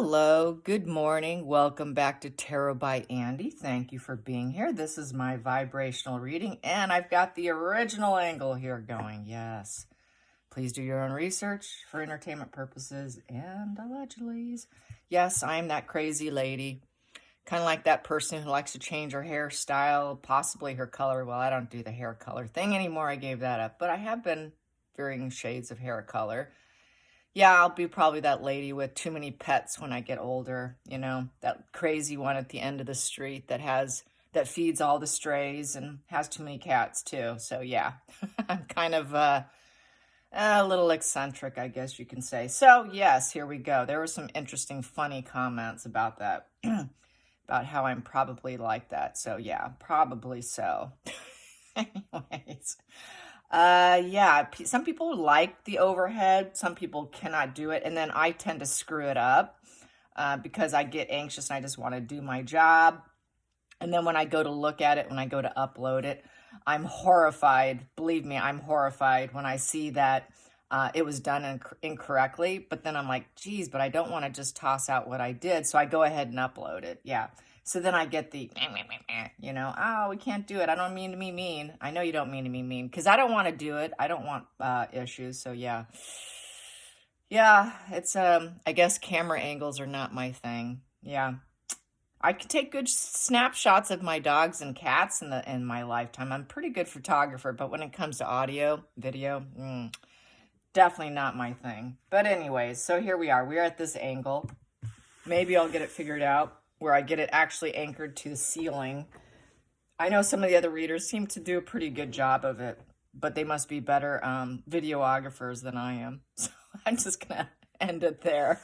Hello, good morning. Welcome back to Tarot by Andy. Thank you for being here. This is my vibrational reading, and I've got the original angle here going. Yes. Please do your own research for entertainment purposes and allegedly. Yes, I'm that crazy lady. Kind of like that person who likes to change her hairstyle, possibly her color. Well, I don't do the hair color thing anymore. I gave that up, but I have been varying shades of hair color. Yeah, I'll be probably that lady with too many pets when I get older, that crazy one at the end of the street that feeds all the strays and has too many cats too. So yeah, I'm kind of a little eccentric, I guess you can say. So yes, here we go. There were some interesting, funny comments about that, about how I'm probably like that. So yeah, probably so. Anyways. Yeah, some people like the overhead, some people cannot do it, and then I tend to screw it up because I get anxious and I just want to do my job. And then when I go to look at it, when I go to upload it, I'm horrified. Believe me, I'm horrified when I see that it was done incorrectly. But then I'm like, geez, but I don't want to just toss out what I did. So I go ahead and upload it. Yeah. So then I get the, oh, we can't do it. I don't mean to be mean. I know you don't mean to be mean because I don't want to do it. I don't want issues. So yeah. Yeah, it's, I guess camera angles are not my thing. Yeah. I can take good snapshots of my dogs and cats in my lifetime. I'm a pretty good photographer, but when it comes to audio, video, definitely not my thing. But anyways, so here we are. We're at this angle. Maybe I'll get it figured out where I get it actually anchored to the ceiling. I know some of the other readers seem to do a pretty good job of it, but they must be better videographers than I am. So I'm just going to end it there.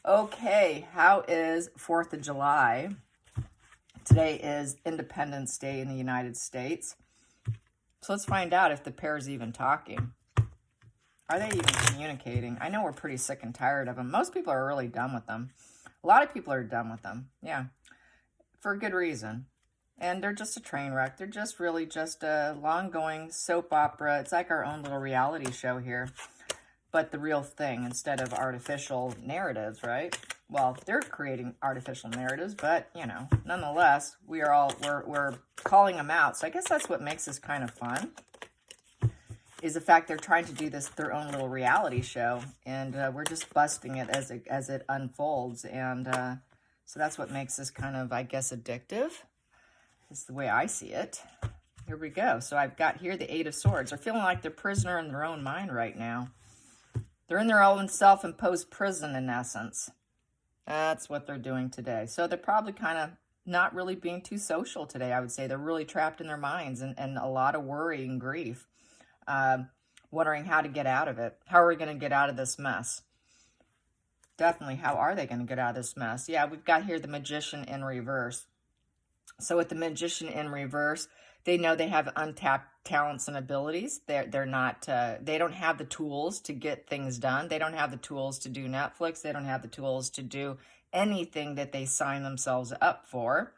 Okay, how is 4th of July? Today is Independence Day in the United States. So let's find out if the pair's even talking. Are they even communicating? I know we're pretty sick and tired of them. Most people are really done with them. A lot of people are done with them, yeah, for a good reason. And they're just a train wreck. They're just really just a long-going soap opera. It's like our own little reality show here, but the real thing instead of artificial narratives, right? Well, they're creating artificial narratives, but, nonetheless, we're calling them out. So I guess that's what makes this kind of fun, is the fact they're trying to do their own little reality show, and we're just busting it as it unfolds, and so that's what makes this kind of, I guess, addictive. It's the way I see it. Here we go. So I've got here the 8 of Swords. They're feeling like they're prisoner in their own mind right now. They're in their own self-imposed prison, in essence. That's what they're doing today. So they're probably kind of not really being too social today, I would say. They're really trapped in their minds and a lot of worry and grief. Wondering how to get out of it. How are we going to get out of this mess? Definitely, how are they going to get out of this mess? Yeah, we've got here the Magician in reverse. So with the Magician in reverse, they know they have untapped talents and abilities. They're not, they don't have the tools to get things done. They don't have the tools to do Netflix. They don't have the tools to do anything that they sign themselves up for.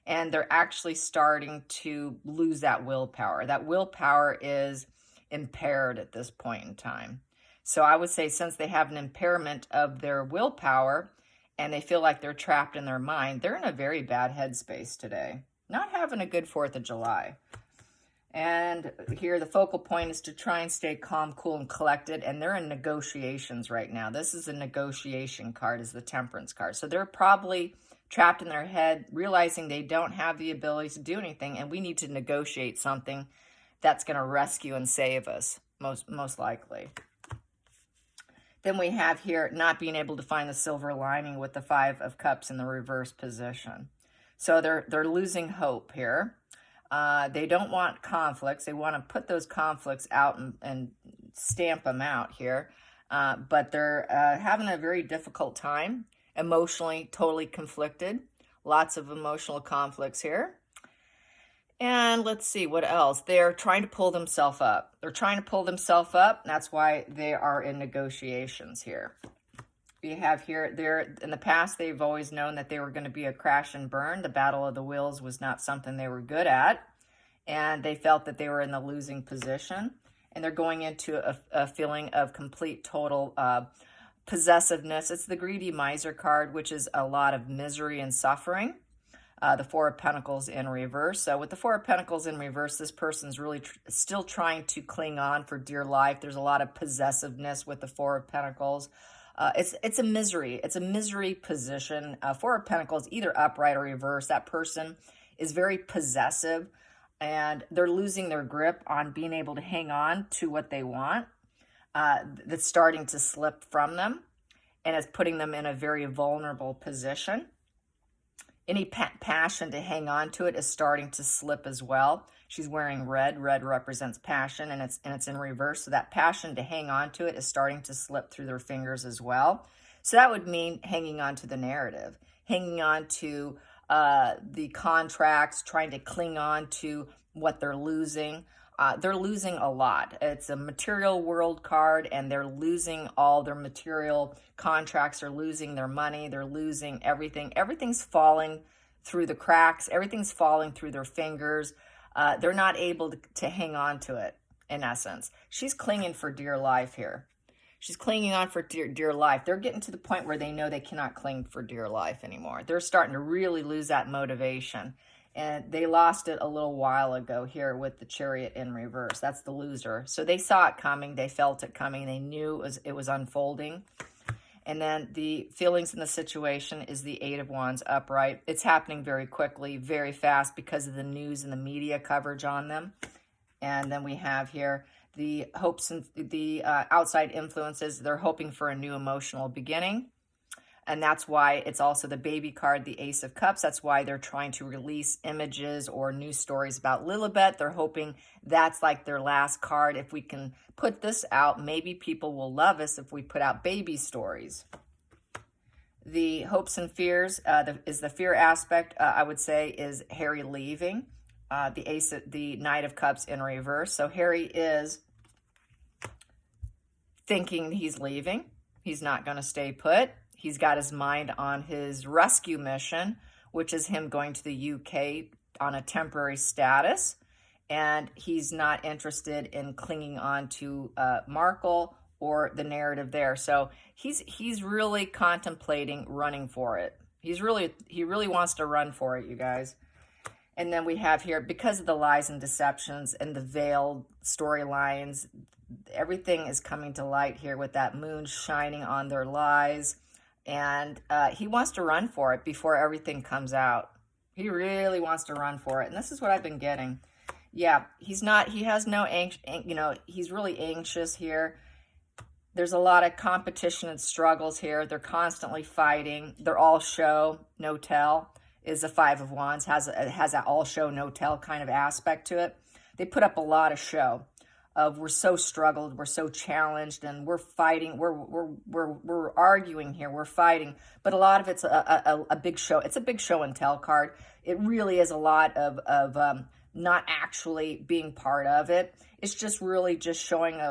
And they're actually starting to lose that willpower. That willpower is impaired at this point in time. So I would say since they have an impairment of their willpower and they feel like they're trapped in their mind, they're in a very bad headspace today. Not having a good 4th of July. And here the focal point is to try and stay calm, cool, and collected. And they're in negotiations right now. This is a negotiation card, is the Temperance card. So they're probably trapped in their head, realizing they don't have the ability to do anything. And we need to negotiate something that's going to rescue and save us, most likely. Then we have here not being able to find the silver lining with the 5 of Cups in the reverse position. So they're losing hope here. They don't want conflicts. They want to put those conflicts out and stamp them out here. But they're having a very difficult time, emotionally totally conflicted. Lots of emotional conflicts here. And let's see, what else? They're trying to pull themselves up. They're trying to pull themselves up. And that's why they are in negotiations here. We have here, in the past, they've always known that they were going to be a crash and burn. The Battle of the Wills was not something they were good at. And they felt that they were in the losing position. And they're going into a feeling of complete, total possessiveness. It's the greedy miser card, which is a lot of misery and suffering. The Four of Pentacles in reverse. So with the Four of Pentacles in reverse, this person's really still trying to cling on for dear life. There's a lot of possessiveness with the Four of Pentacles. It's a misery. It's a misery position. Four of Pentacles, either upright or reverse. That person is very possessive, and they're losing their grip on being able to hang on to what they want. That's starting to slip from them, and it's putting them in a very vulnerable position. Any passion to hang on to it is starting to slip as well. She's wearing red. Red represents passion, and it's in reverse. So that passion to hang on to it is starting to slip through their fingers as well. So that would mean hanging on to the narrative, hanging on to the contracts, trying to cling on to what they're losing. They're losing a lot. It's a material world card, and they're losing all their material contracts. They're losing their money. They're losing everything. Everything's falling through the cracks. Everything's falling through their fingers. They're not able to hang on to it, in essence. She's clinging for dear life here. She's clinging on for dear life. They're getting to the point where they know they cannot cling for dear life anymore. They're starting to really lose that motivation. And they lost it a little while ago here with the Chariot in reverse. That's the loser. So they saw it coming. They felt it coming. They knew it was unfolding. And then the feelings in the situation is the Eight of Wands upright. It's happening very quickly, very fast because of the news and the media coverage on them. And then we have here the hopes and the outside influences. They're hoping for a new emotional beginning. And that's why it's also the baby card, the Ace of Cups. That's why they're trying to release images or news stories about Lilibet. They're hoping that's like their last card. If we can put this out, maybe people will love us if we put out baby stories. The hopes and fears is the fear aspect, I would say, is Harry leaving. The Knight of Cups in reverse. So Harry is thinking he's leaving. He's not going to stay put. He's got his mind on his rescue mission, which is him going to the UK on a temporary status. And he's not interested in clinging on to Markle or the narrative there. So he's really contemplating running for it. He really wants to run for it, you guys. And then we have here, because of the lies and deceptions and the veiled storylines, everything is coming to light here with that moon shining on their lies. And he wants to run for it before everything comes out. He really wants to run for it. And this is what I've been getting. Yeah, he has no, he's really anxious here. There's a lot of competition and struggles here. They're constantly fighting. They're all show, no tell, is the Five of Wands. Has that all show, no tell kind of aspect to it. They put up a lot of show. We're so struggled, we're so challenged, and we're fighting, we're arguing here, we're fighting, but a lot of it's a big show. It's a big show and tell card. It really is a lot of not actually being part of it. It's just really just showing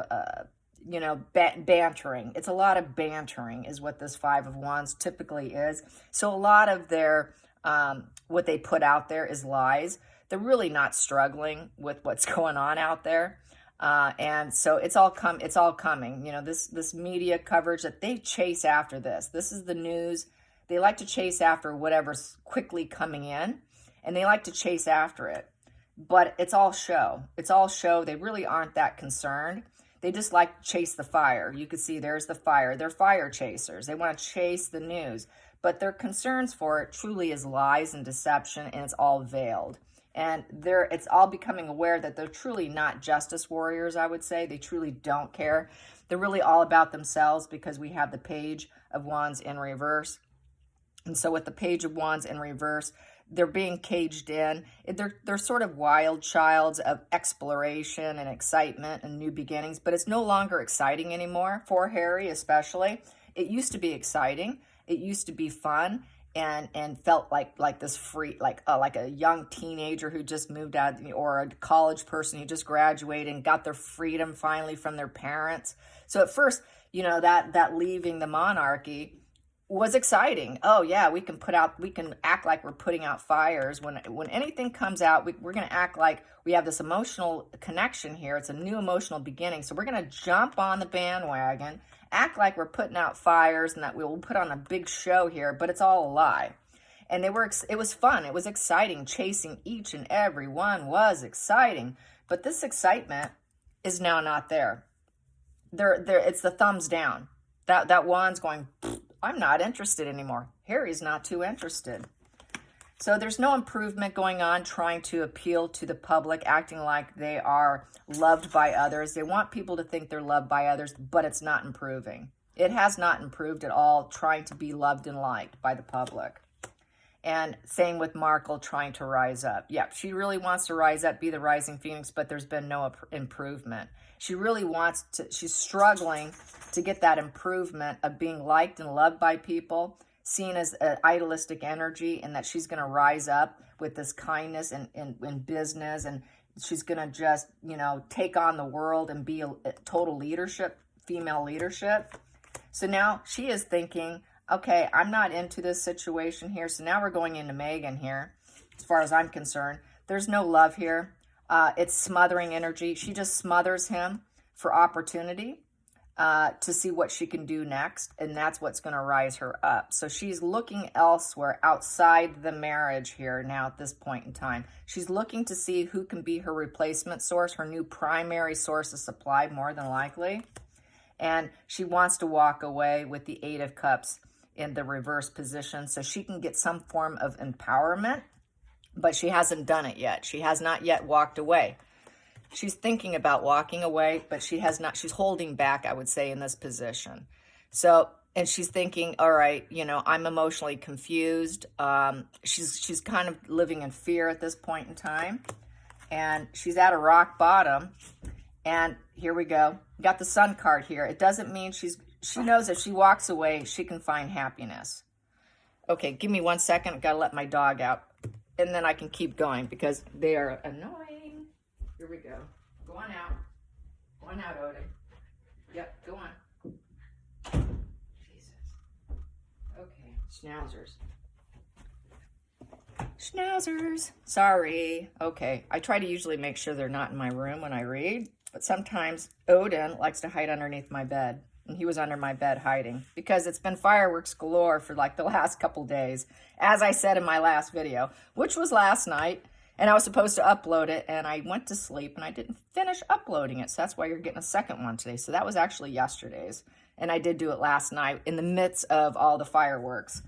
bantering. It's a lot of bantering is what this Five of Wands typically is. So a lot of their what they put out there is lies. They're really not struggling with what's going on out there. And so it's all coming, this media coverage that they chase after this. This is the news. They like to chase after whatever's quickly coming in, and they like to chase after it, but it's all show. It's all show. They really aren't that concerned. They just like to chase the fire. You can see there's the fire. They're fire chasers. They want to chase the news, but their concerns for it truly is lies and deception, and it's all veiled. And it's all becoming aware that they're truly not justice warriors, I would say. They truly don't care. They're really all about themselves because we have the Page of Wands in reverse. And so with the Page of Wands in reverse, they're being caged in. They're sort of wild childs of exploration and excitement and new beginnings, but it's no longer exciting anymore for Harry especially. It used to be exciting. It used to be fun. And felt like this free, like a young teenager who just moved out, or a college person who just graduated and got their freedom finally from their parents. So at first, that leaving the monarchy was exciting. Oh yeah, we can act like we're putting out fires. When anything comes out, we're going to act like we have this emotional connection here. It's a new emotional beginning. So we're going to jump on the bandwagon act like we're putting out fires and that we will put on a big show here, but it's all a lie. And it was fun. It was exciting. Chasing each and every one was exciting. But this excitement is now not there. It's the thumbs down. That wand's going, I'm not interested anymore. Harry's not too interested. So there's no improvement going on, trying to appeal to the public, acting like they are loved by others. They want people to think they're loved by others, but it's not improving. It has not improved at all, trying to be loved and liked by the public. And same with Markle trying to rise up. Yeah, she really wants to rise up, be the rising phoenix, but there's been no improvement. She really wants to, she's struggling to get that improvement of being liked and loved by people, seen as an idealistic energy, and that she's going to rise up with this kindness in business, and she's going to just, you know, take on the world and be a total leadership, female leadership. So now she is thinking, okay, I'm not into this situation here. So now we're going into Meghan here, as far as I'm concerned. There's no love here. It's smothering energy. She just smothers him for opportunity to see what she can do next. And that's what's going to rise her up. So she's looking elsewhere outside the marriage here now at this point in time. She's looking to see who can be her replacement source, her new primary source of supply, more than likely. And she wants to walk away with the Eight of Cups in the reverse position so she can get some form of empowerment, but she hasn't done it yet. She has not yet walked away. She's thinking about walking away, but she has not. She's holding back, I would say, in this position. So, and she's thinking, all right, you know, I'm emotionally confused. She's kind of living in fear at this point in time, and she's at a rock bottom. And here we go. Got the Sun card here. It doesn't mean she knows if she walks away, she can find happiness. Okay, give me 1 second. I've got to let my dog out. And then I can keep going because they are annoying. Here we go. Go on out. Go on out, Odin. Yep, go on. Jesus. Okay, schnauzers. Schnauzers. Sorry. Okay, I try to usually make sure they're not in my room when I read. But sometimes Odin likes to hide underneath my bed. And he was under my bed hiding because it's been fireworks galore for like the last couple days, as I said in my last video, which was last night, and I was supposed to upload it, and I went to sleep and I didn't finish uploading it. So that's why you're getting a second one today. So that was actually yesterday's, and I did do it last night in the midst of all the fireworks.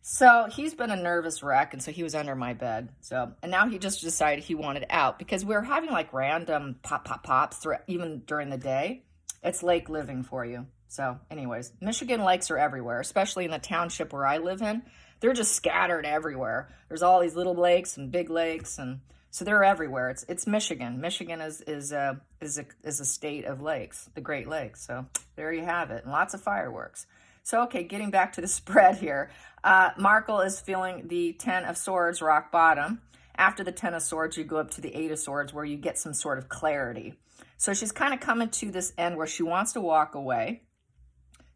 So he's been a nervous wreck, and so he was under my bed. So, and now he just decided he wanted out because we were having like random pops even during the day. It's lake living for you. So anyways, Michigan lakes are everywhere, especially in the township where I live in. They're just scattered everywhere. There's all these little lakes and big lakes, and so they're everywhere. It's Michigan. Michigan is a state of lakes, the Great Lakes. So there you have it, and lots of fireworks. So okay, getting back to the spread here. Markle is feeling the Ten of Swords, rock bottom. After the Ten of Swords, you go up to the Eight of Swords where you get some sort of clarity. So she's kind of coming to this end where she wants to walk away.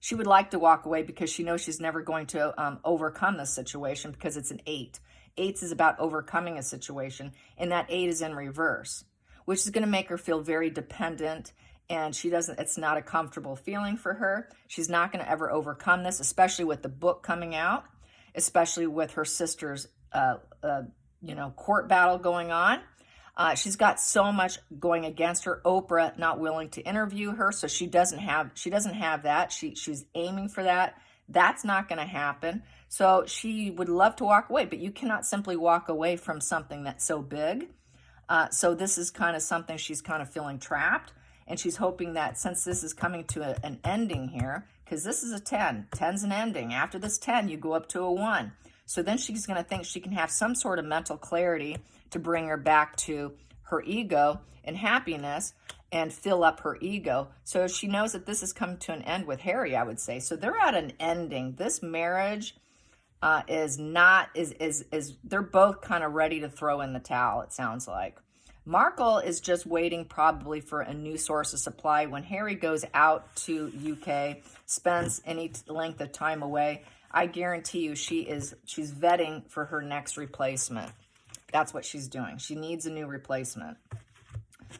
She would like to walk away because she knows she's never going to overcome this situation because it's an 8. 8 is about overcoming a situation, and that 8 is in reverse, which is going to make her feel very dependent, and it's not a comfortable feeling for her. She's not going to ever overcome this, especially with the book coming out, especially with her sister's court battle going on. She's got so much going against her. Oprah not willing to interview her, so she doesn't have that. She's aiming for that. That's not going to happen. So she would love to walk away, but you cannot simply walk away from something that's so big. So this is kind of something she's kind of feeling trapped, and she's hoping that since this is coming to an ending here, because this is a 10. 10's an ending. After this 10, you go up to a 1. So then she's going to think she can have some sort of mental clarity to bring her back to her ego and happiness and fill up her ego. So she knows that this is coming to an end with Harry, I would say. So they're at an ending. This marriage they're both kind of ready to throw in the towel, it sounds like. Markle is just waiting probably for a new source of supply. When Harry goes out to UK, spends any length of time away, I guarantee you she's vetting for her next replacement. That's what she's doing. She needs a new replacement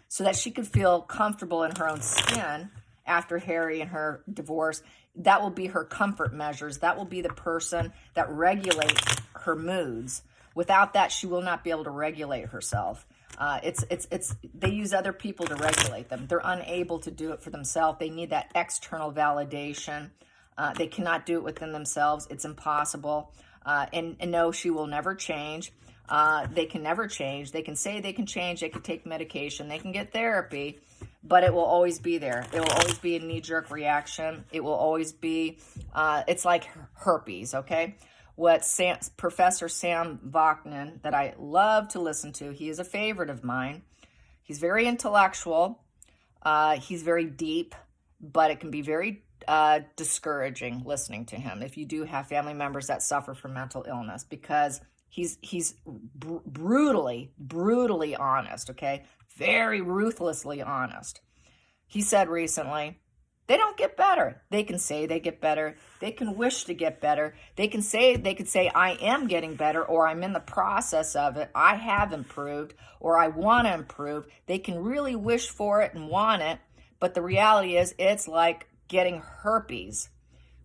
so that she could feel comfortable in her own skin after Harry and her divorce. That will be her comfort measures. That will be the person that regulates her moods. Without that, she will not be able to regulate herself. They use other people to regulate them. They're unable to do it for themselves. They need that external validation. They cannot do it within themselves. It's impossible. And no, she will never change. They can never change. They can say they can change. They can take medication. They can get therapy, but it will always be there. It will always be a knee-jerk reaction. It will always be, it's like herpes, okay? What Professor Sam Vaknin, that I love to listen to, he is a favorite of mine. He's very intellectual. He's very deep, but it can be very discouraging listening to him if you do have family members that suffer from mental illness, because he's brutally honest, okay? Very ruthlessly honest. He said recently, they don't get better. They can say they get better. They can wish to get better. They could say, I am getting better, or I'm in the process of it. I have improved, or I want to improve. They can really wish for it and want it, but the reality is it's like getting herpes.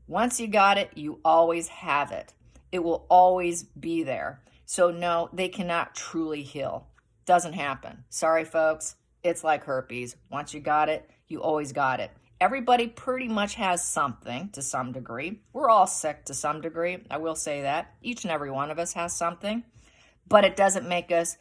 Once you got it, you always have it. It will always be there. So no, they cannot truly heal. Doesn't happen. Sorry, folks. It's like herpes. Once you got it, you always got it. Everybody pretty much has something to some degree. We're all sick to some degree. I will say that. Each and every one of us has something, but it doesn't make us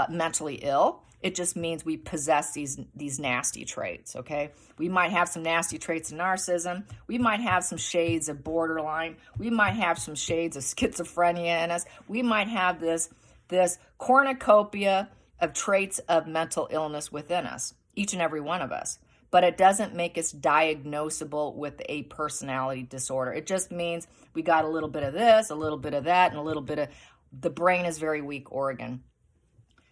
mentally ill. It just means we possess these nasty traits, okay? We might have some nasty traits of narcissism. We might have some shades of borderline. We might have some shades of schizophrenia in us. We might have this cornucopia of traits of mental illness within us, each and every one of us. But it doesn't make us diagnosable with a personality disorder. It just means we got a little bit of this, a little bit of that, and a little bit of... The brain is very weak organ.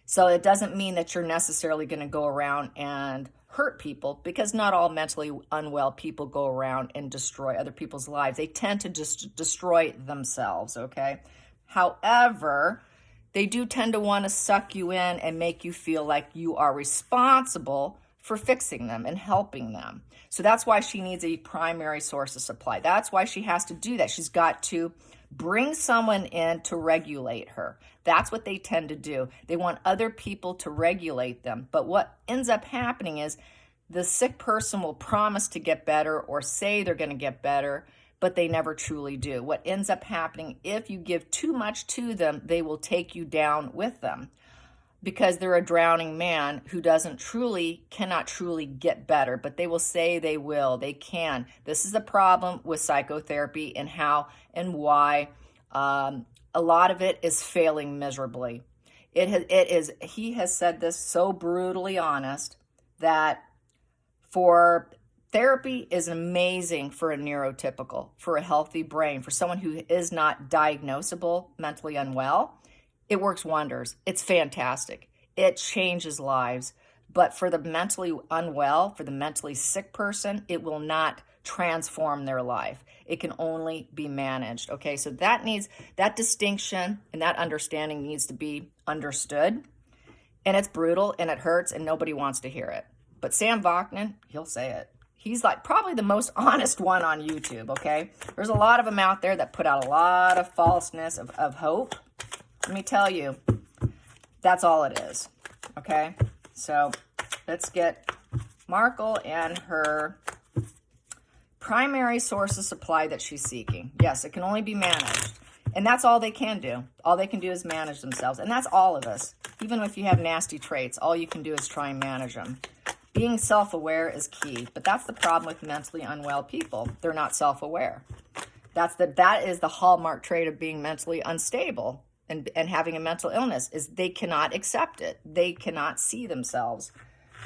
So it doesn't mean that you're necessarily going to go around and hurt people, because not all mentally unwell people go around and destroy other people's lives. They tend to just destroy themselves, okay? However, they do tend to want to suck you in and make you feel like you are responsible for fixing them and helping them. So that's why she needs a primary source of supply. That's why she has to do that. She's got to bring someone in to regulate her. That's what they tend to do. They want other people to regulate them. But what ends up happening is the sick person will promise to get better or say they're going to get better, but they never truly do. What ends up happening, if you give too much to them, they will take you down with them, because they're a drowning man who cannot truly get better, but they will say they will, they can. This is a problem with psychotherapy and how and why a lot of it is failing miserably. He has said this so brutally honest that therapy is amazing for a neurotypical, for a healthy brain, for someone who is not diagnosable, mentally unwell. It works wonders. It's fantastic. It changes lives. But for the mentally unwell, for the mentally sick person, it will not transform their life. It can only be managed. Okay, so that distinction and that understanding needs to be understood. And it's brutal and it hurts and nobody wants to hear it. But Sam Vaknin, he'll say it. He's like probably the most honest one on YouTube, okay? There's a lot of them out there that put out a lot of falseness of hope. Let me tell you, that's all it is, okay? So let's get Markle and her primary source of supply that she's seeking. Yes, it can only be managed. And that's all they can do. All they can do is manage themselves. And that's all of us. Even if you have nasty traits, all you can do is try and manage them. Being self-aware is key. But that's the problem with mentally unwell people. They're not self-aware. That is the hallmark trait of being mentally unstable. And having a mental illness is they cannot accept it. They cannot see themselves.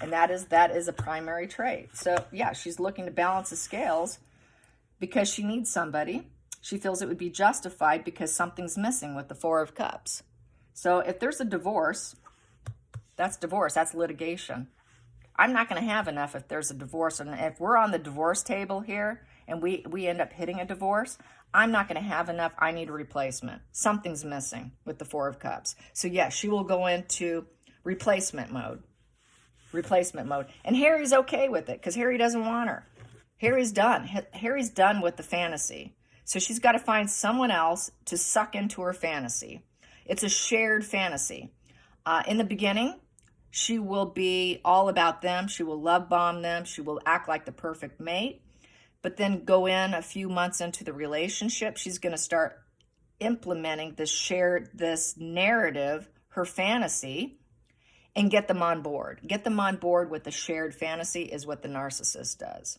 And that is a primary trait. So yeah, she's looking to balance the scales because she needs somebody. She feels it would be justified because something's missing with the Four of Cups. So if there's a divorce, that's litigation. I'm not going to have enough if there's a divorce. And if we're on the divorce table here and we end up hitting a divorce, I'm not going to have enough. I need a replacement. Something's missing with the Four of Cups. So yeah, she will go into replacement mode. And Harry's okay with it because Harry doesn't want her. Harry's done. Harry's done with the fantasy. So she's got to find someone else to suck into her fantasy. It's a shared fantasy. In the beginning, she will be all about them. She will love bomb them. She will act like the perfect mate. But then go in a few months into the relationship, she's going to start implementing this narrative, her fantasy, and get them on board. Get them on board with the shared fantasy is what the narcissist does.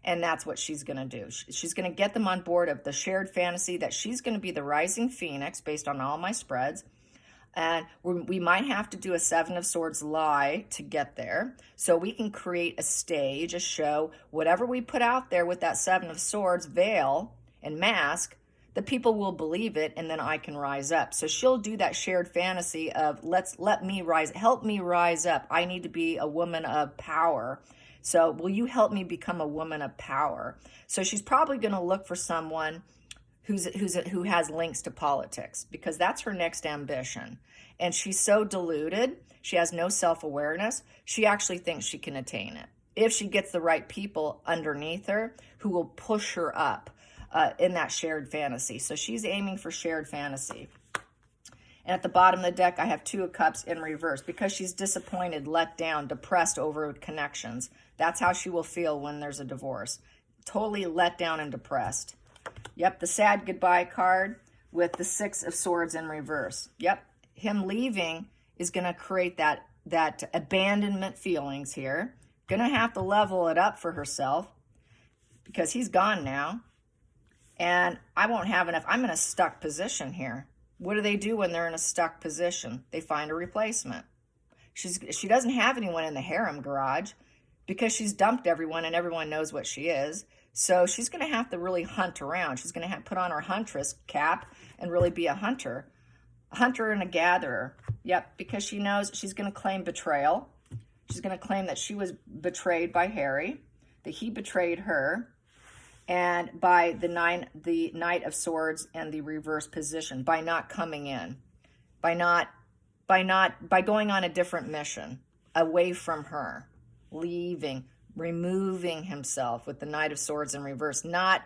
And that's what she's going to do. She's going to get them on board of the shared fantasy that she's going to be the rising phoenix based on all my spreads. And we might have to do a Seven of Swords lie to get there. So we can create a stage, a show, whatever we put out there with that Seven of Swords veil and mask, the people will believe it, and then I can rise up. So she'll do that shared fantasy of help me rise up. I need to be a woman of power. So will you help me become a woman of power? So she's probably going to look for someone who has links to politics, because that's her next ambition. And she's so deluded. She has no self-awareness. She actually thinks she can attain it if she gets the right people underneath her who will push her up in that shared fantasy. So she's aiming for shared fantasy. And at the bottom of the deck, I have Two of Cups in reverse because she's disappointed, let down, depressed over connections. That's how she will feel when there's a divorce. Totally let down and depressed. Yep, the sad goodbye card with the Six of Swords in reverse. Yep, him leaving is going to create that abandonment feelings here. Going to have to level it up for herself because he's gone now. And I won't have enough. I'm in a stuck position here. What do they do when they're in a stuck position? They find a replacement. She doesn't have anyone in the harem garage because she's dumped everyone and everyone knows what she is. So she's going to have to really hunt around. She's going to have to put on her huntress cap and really be a hunter and a gatherer. Yep, because she knows she's going to claim betrayal. She's going to claim that she was betrayed by Harry, that he betrayed her, and by the Knight of Swords and the reverse position, by not coming in, by going on a different mission away from her, leaving, removing himself with the Knight of Swords in reverse, not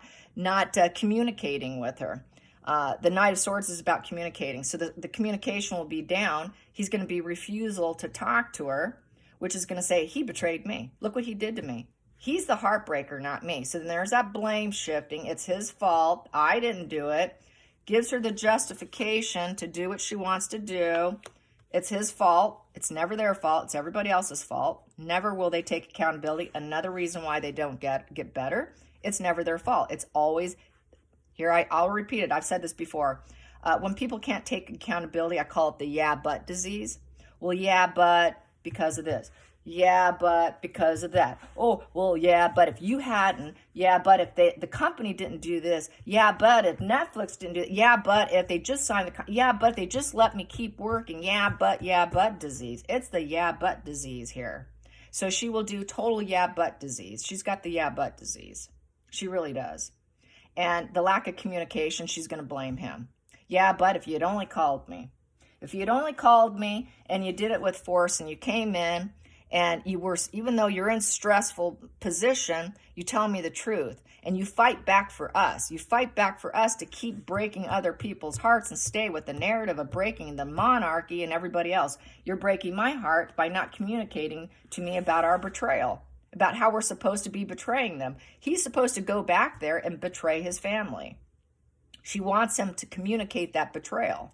communicating with her. The Knight of Swords is about communicating. So the communication will be down. He's going to be refusal to talk to her, which is going to say, he betrayed me. Look what he did to me. He's the heartbreaker, not me. So then there's that blame shifting. It's his fault. I didn't do it. Gives her the justification to do what she wants to do. It's his fault. It's never their fault. It's everybody else's fault. Never will they take accountability. Another reason why they don't get better. It's never their fault. It's always, I'll repeat it. I've said this before. When people can't take accountability, I call it the yeah, but disease. Well, yeah, but because of this. Yeah, but because of that. Oh, well, yeah, but if you hadn't. Yeah, but if the company didn't do this. Yeah, but if Netflix didn't do it. Yeah, but if they just signed yeah, but if they just let me keep working. Yeah, but disease. It's the yeah, but disease here. So she will do total yeah, but disease. She's got the yeah, but disease. She really does. And the lack of communication, she's going to blame him. Yeah, but if you'd only called me. If you'd only called me and you did it with force and you came in, and you were, even though you're in stressful position, you tell me the truth. And you fight back for us. You fight back for us to keep breaking other people's hearts and stay with the narrative of breaking the monarchy and everybody else. You're breaking my heart by not communicating to me about our betrayal, about how we're supposed to be betraying them. He's supposed to go back there and betray his family. She wants him to communicate that betrayal,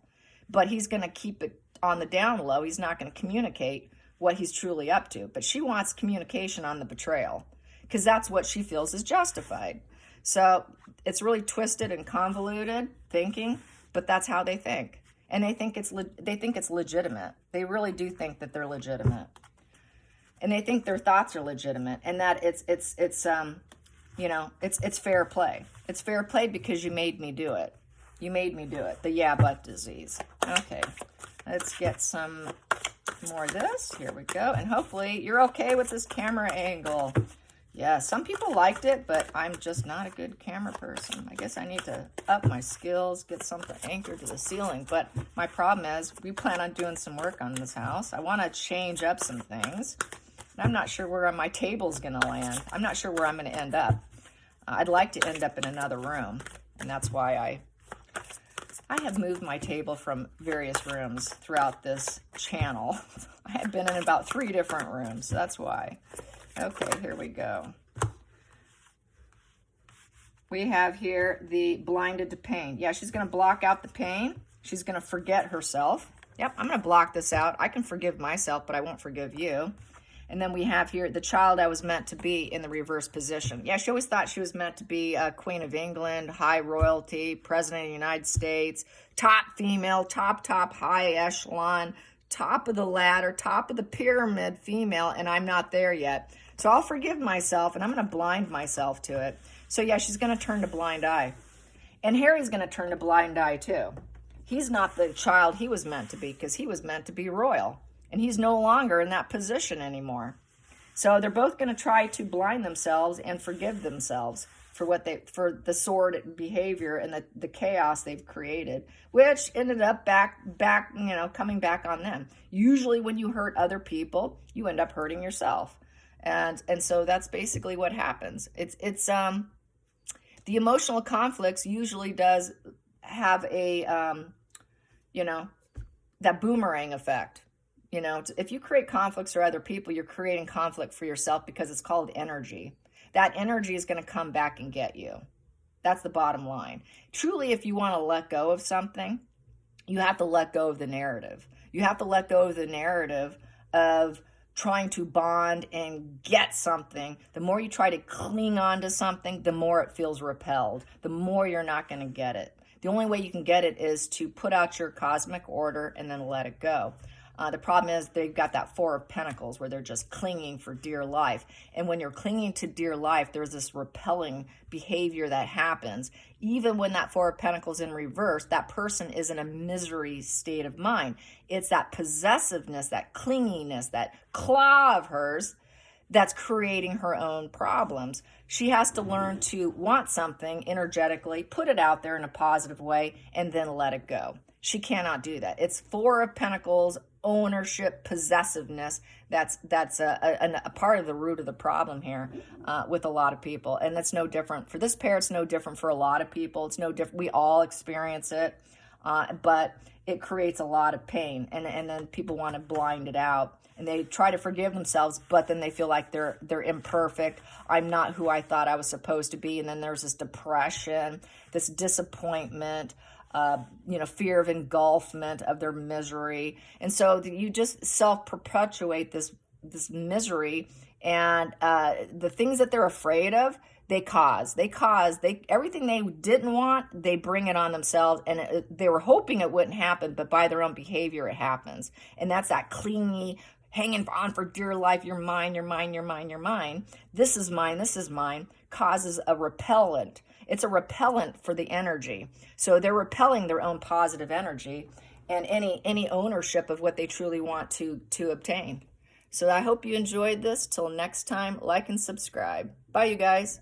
but he's going to keep it on the down low. He's not going to communicate what he's truly up to. But she wants communication on the betrayal because that's what she feels is justified. So it's really twisted and convoluted thinking, but that's how they think. And they think it's legitimate. They really do think that they're legitimate. And they think their thoughts are legitimate and that it's fair play. It's fair play because you made me do it. You made me do it. The yeah, but disease. Okay. Let's get some more of this. Here we go. And hopefully you're okay with this camera angle. Yeah, some people liked it, but I'm just not a good camera person. I guess I need to up my skills, get something anchored to the ceiling. But my problem is we plan on doing some work on this house. I want to change up some things. And I'm not sure where my table's going to land. I'm not sure where I'm going to end up. I'd like to end up in another room, and that's why I have moved my table from various rooms throughout this channel. I have been in about 3 different rooms, so that's why. Okay, here we go. We have here the blinded to pain. Yeah, she's going to block out the pain. She's going to forget herself. Yep, I'm going to block this out. I can forgive myself, but I won't forgive you. And then we have here the child I was meant to be in the reverse position. Yeah, she always thought she was meant to be Queen of England, high royalty, President of the United States, top female, top, high echelon, top of the ladder, top of the pyramid female, and I'm not there yet. So I'll forgive myself, and I'm going to blind myself to it. So yeah, she's going to turn a blind eye. And Harry's going to turn a blind eye too. He's not the child he was meant to be, because he was meant to be royal. And he's no longer in that position anymore. So they're both going to try to blind themselves and forgive themselves for for the sordid behavior and the chaos they've created, which ended up coming back on them. Usually when you hurt other people, you end up hurting yourself. And so that's basically what happens. It's the emotional conflicts usually does have a that boomerang effect. If you create conflicts for other people, you're creating conflict for yourself, because it's called energy. That energy is going to come back and get you. That's the bottom line. Truly, if you want to let go of something, you have to let go of the narrative. You have to let go of the narrative of trying to bond and get something. The more you try to cling on to something, the more it feels repelled. The more you're not going to get it. The only way you can get it is to put out your cosmic order and then let it go. The problem is they've got that 4 of Pentacles where they're just clinging for dear life. And when you're clinging to dear life, there's this repelling behavior that happens. Even when that 4 of Pentacles in reverse, that person is in a misery state of mind. It's that possessiveness, that clinginess, that claw of hers that's creating her own problems. She has to learn to want something energetically, put it out there in a positive way, and then let it go. She cannot do that. It's 4 of Pentacles, ownership, possessiveness. That's a part of the root of the problem here with a lot of people. And that's no different. For this pair, it's no different for a lot of people. It's no different. We all experience it, but it creates a lot of pain. And then people want to blind it out. And they try to forgive themselves, but then they feel like they're imperfect. I'm not who I thought I was supposed to be. And then there's this depression, this disappointment, fear of engulfment of their misery. And so you just self-perpetuate this misery, and the things that they're afraid of, everything they didn't want, they bring it on themselves, and they were hoping it wouldn't happen, but by their own behavior, it happens. And that's that clingy, hanging on for dear life, you're mine, you're mine, you're mine, you're mine. This is mine, causes a repellent. It's a repellent for the energy. So they're repelling their own positive energy and any ownership of what they truly want to obtain. So I hope you enjoyed this. Till next time, like and subscribe. Bye, you guys.